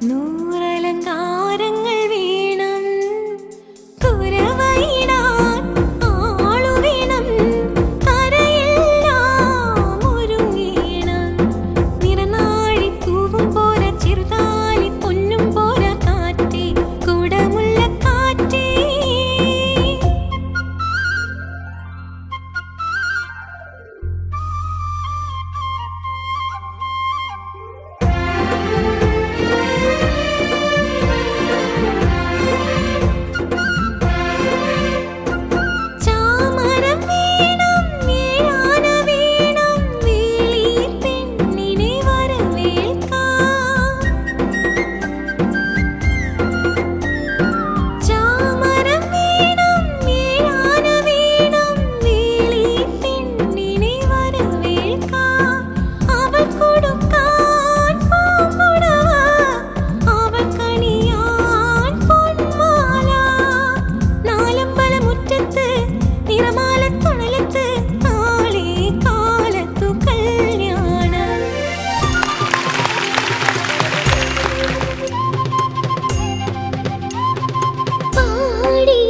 നൂറലങ്കാരങ്ങൾ വേണം, കുരവയിടാൻ ആളു വേണം, കരയെല്ലാം ഒരുങ്ങേണം. നിറനാഴി തൂവും പോരാ, ചെറുതാലി പൊന്നും പോരാ, കാറ്റേ കുടമുള്ള കാറ്റേ. ചാമരം വേണം, ഏഴാന വേണം, വേളി പെണ്ണിനെ വരവേൽക്കാൻ. ചാമരം വേണം, ഏഴാന വേണം, വേളി പെണ്ണിനെ വരവേൽക്കാൻ. അവൾ കൊടുക്കാൻ പൂമ്പുടവ, അവൾ കണിയാൻ പൊന്മാല. നാലമ്പലമുറ്റത്ത് നിറമാല തണലത്ത് നാളെ കാലത്തു കല്യാണം. പാടി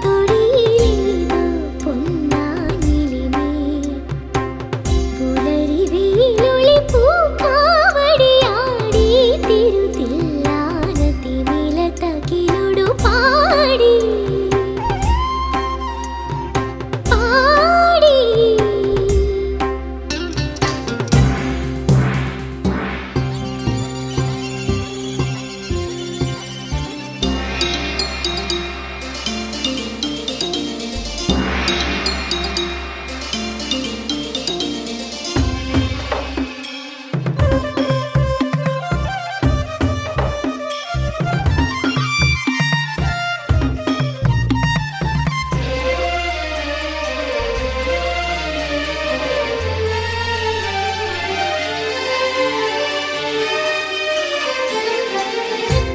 തൊടിയിലേതോ പൊന്നാനിലിമേ, പുലരിവെയിലൊളി പൂക്കാവടിയാടി, തിരുത്തില്ലാനത്തിമില തകിലൊടു പാടി പാടി.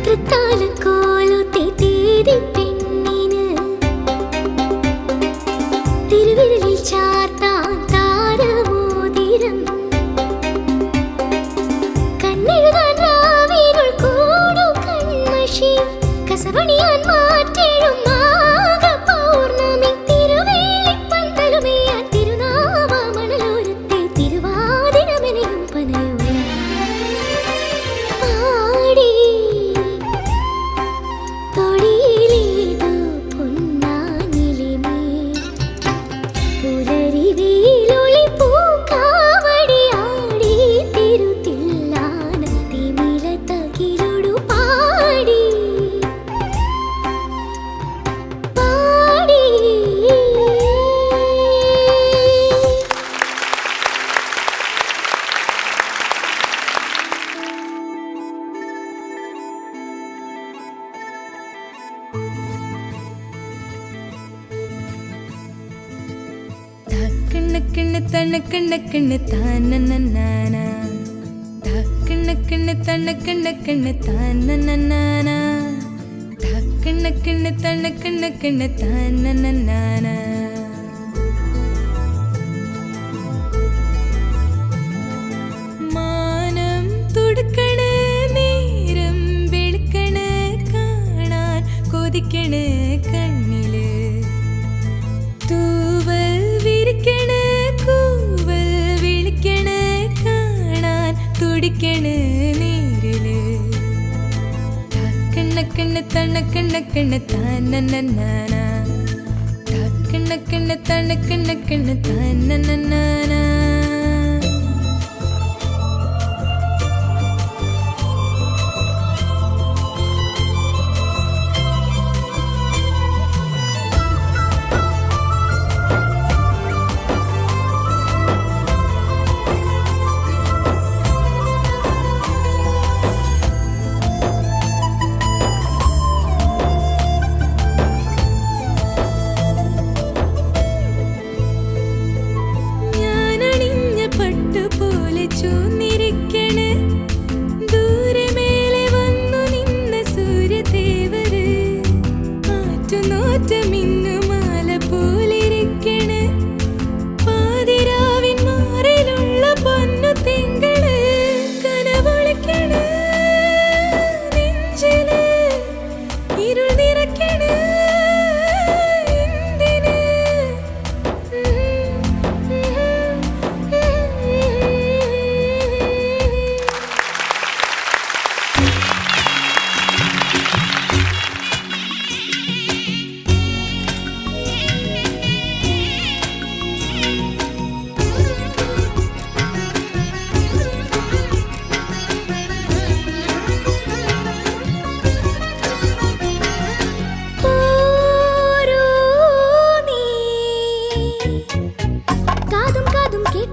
തൃത്താലക്കോലത്തെ തേടി പെണ്ണിന്, തിരുവിരലിൽ ചാർത്താൻ താരമോതിരം, കണ്ണെഴുതാൻ രാവിരുൾ കൂടു കൺമഷി, കസവണിയാൻ മാറ്റെഴും നാഗ പൗർണമി, തിരുവേലിപ്പന്തലുമേയാൻ തിരുനാവ മണലോരത്തെ തിരുവാതിരമെനയും പനയോല. പാടി തൊടിയിലേതോ പൊന്നാനിലിമേ, പുലരിവെയിലൊളി പൂക്കാവടിയാടി, തിരുത്തില്ലാനത്തിമില തകിലൊടു പാടി പാടി. തക്കണ്ണക്കണ്ണ് തണ്ണക്കണ്ണക്കണ്ണ് താനനനാന, തക്കണ്ണക്കണ്ണ് തണ്ണക്കണ്ണക്കണ്ണ് താനനനാന, തക്കണ്ണക്കണ്ണ് തണ്ണക്കണ്ണക്കണ്ണ് താനനനാന. മാനം തുടുക്കണ്, നേരം വെളുക്കണ്, കാണാൻ കൊതിക്കണ് കണ്ണില്, തൂവൽ വിരിക്കണ്, കൂവൽ വിളിക്കണ്, കാണാൻ തുടിക്കണ് നേരില്. തക്കണ്ണക്കണ്ണ് തണ്ണക്കണ്ണക്കണ്ണ് താനനനാന, തക്കണ്ണക്കണ്ണ് തണ്ണക്കണ്ണക്കണ്ണ് താനനനാന. ഞാൻ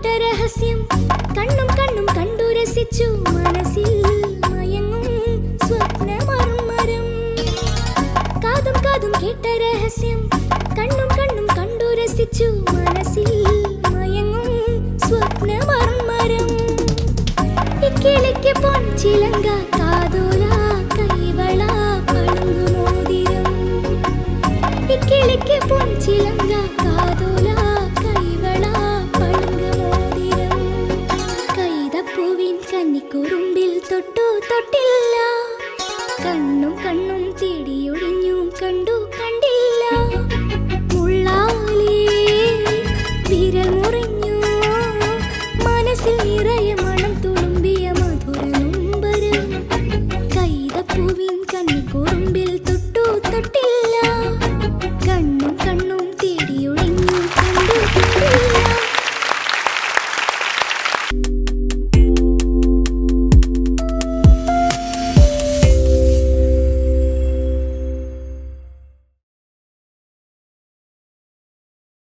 കേട്ട രഹസ്യം കണ്ണും കണ്ണും കണ്ടു രസിച്ചു മനസ്സിൽ മയങ്ങും സ്വപ്നമർമരം കാതും കാതും കേട്ട രഹസ്യം കണ്ണും കണ്ണും കണ്ടു രസിച്ചു മനസ്സിൽ മയങ്ങും സ്വപ്നമർമരം ഇക്കിളിക്ക് പൊൻചിലങ്ക